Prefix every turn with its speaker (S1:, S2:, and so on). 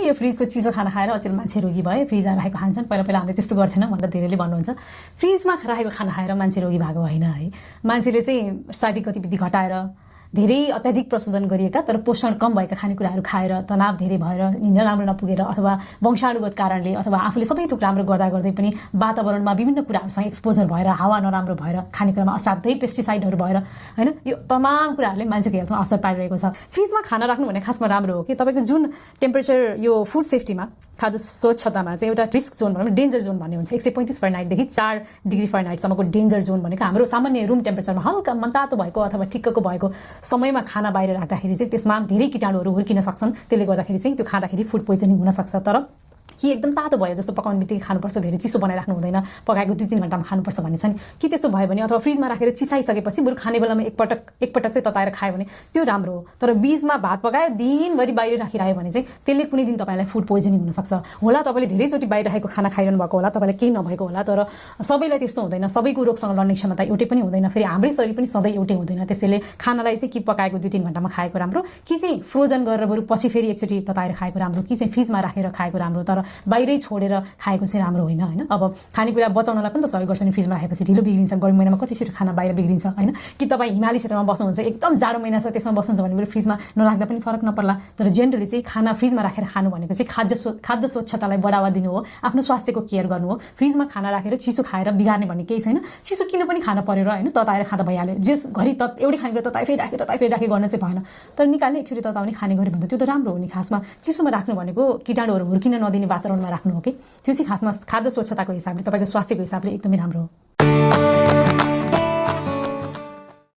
S1: यो फ्रिजको चिसो खाना खाएर अचेल मान्छे रोगी भए, फ्रिजमा राखेको खान्छन्। पहिला पहिला हामीले त्यस्तो गर्थेनौँ भनेर धेरैले भन्नुहुन्छ। फ्रिजमा राखेको खाना खाएर मान्छे रोगी भएको होइन है। मान्छेले चाहिँ शारीरिक गतिविधि घटाएर धेरै अत्याधिक प्रशोधन गरिएका तर पोषण कम भएका खानेकुराहरू खाएर तनाव धेरै भएर निद्रा राम्रो नपुगेर अथवा वंशानुगत कारणले अथवा आफूले सबै थोक राम्रो गर्दा गर्दै पनि वातावरणमा विभिन्न कुराहरूसँग एक्सपोजर भएर हावा नराम्रो भएर खानेकुरामा असाध्यै पेस्टिसाइडहरू भएर होइन यो तमाम कुराहरूले मान्छेको हेल्थमा असर पारिरहेको छ। फ्रिजमा खाना राख्नु भने खासमा राम्रो हो कि तपाईँको जुन टेम्परेचर यो फुड सेफ्टीमा खाद्य स्वच्छतामा चाहिँ एउटा रिस्क जोन भनौँ डेन्जर जोन भन्ने हुन्छ। 135 फरेनहाइटदेखि 4 डिग्री फरेनहाइटसम्मको डेन्जर जोन भनेको हाम्रो सामान्य रुम टेम्परेचरमा हल्का मनतातो भएको अथवा ठिक्कको भएको समयमा खाना बाहिर राख्दाखेरि चाहिँ त्यसमा धेरै कीटाणुहरू हुर्किन सक्छन्। त्यसले गर्दाखेरि चाहिँ त्यो खाँदाखेरि फुड पोइजनिङ हुनसक्छ। तर कि एकदम तातो भयो जस्तो पकाउने बित्तिकै खानुपर्छ, धेरै चिसो बनाइराख्नु हुँदैन, पकाएको 2-3 घण्टामा खानुपर्छ भन्ने छ नि। कि त्यस्तो भयो भने अथवा फ्रिजमा राखेर चिसाइसकेपछि बरु खाने बेलामा एकपटक चाहिँ तताएर खायो भने त्यो राम्रो हो। तर बीचमा भात पकायो दिनभरि बाहिर राखिरह्यो भने चाहिँ त्यसले कुनै दिन तपाईँलाई फुड पोइजनिङ हुनसक्छ। होला तपाईँले धेरैचोटि बाहिर राखेको खाना खाइरहनु भएको होला, तपाईँलाई केही नभएको होला, तर सबैलाई त्यस्तो हुँदैन। सबैको रोगसँग लड्ने क्षमता एउटै पनि हुँदैन। फेरि हाम्रै शरीर पनि सधैँ एउटै हुँदैन। त्यसैले खानालाई चाहिँ कि पकाएको 2-3 घण्टामा खाएको राम्रो, कि चाहिँ फ्रोजन गरेर बरु पछि फेरि एकचोटि तताएर खाएको राम्रो, कि चाहिँ फ्रिजमा राखेर खाएको राम्रो। तर बाहिरै छोडेर खाएको चाहिँ राम्रो होइन होइन। अब खानेकुरा बचाउनलाई पनि त सहयोग गर्छ नि। फ्रिजमा राखेपछि ढिलो बिग्रिन्छ। गर्मी महिनामा कति छिटो खाना बाहिर बिग्रिन्छ होइन। कि तपाईँ हिमाली क्षेत्रमा बस्नुहुन्छ, एकदम जाडो महिना छ त्यसमा बस्नुहुन्छ भने बरु फ्रिजमा नराख्दा पनि फरक नपर्ला। तर जेनरली चाहिँ खाना फ्रिजमा राखेर खानु भनेको चाहिँ खाद्य स्वच्छतालाई बढावा दिनु हो, आफ्नो स्वास्थ्यको केयर गर्नु हो। फ्रिजमा खाना राखेर चिसो खाएर बिगार्ने भन्ने केही छैन। चिसो किन पनि खाना परेर होइन, तताएर खाँदा भइहाल्यो। जे घरि एउटै खानेकुरा तताइ फेरि राखे गर्न चाहिँ भएन। तर निकाल्ने एकचोटि तताउने खाने गऱ्यो भने त्यो त राम्रो हो नि। खासमा चिसोमा राख्नु भनेको कीटाणुहरू हुर्किन नदिने वातावरणमा राख्नु हो कि त्यो चाहिँ खासमा खाद्य स्वच्छताको हिसाबले तपाईँको स्वास्थ्यको हिसाबले एकदमै राम्रो हो।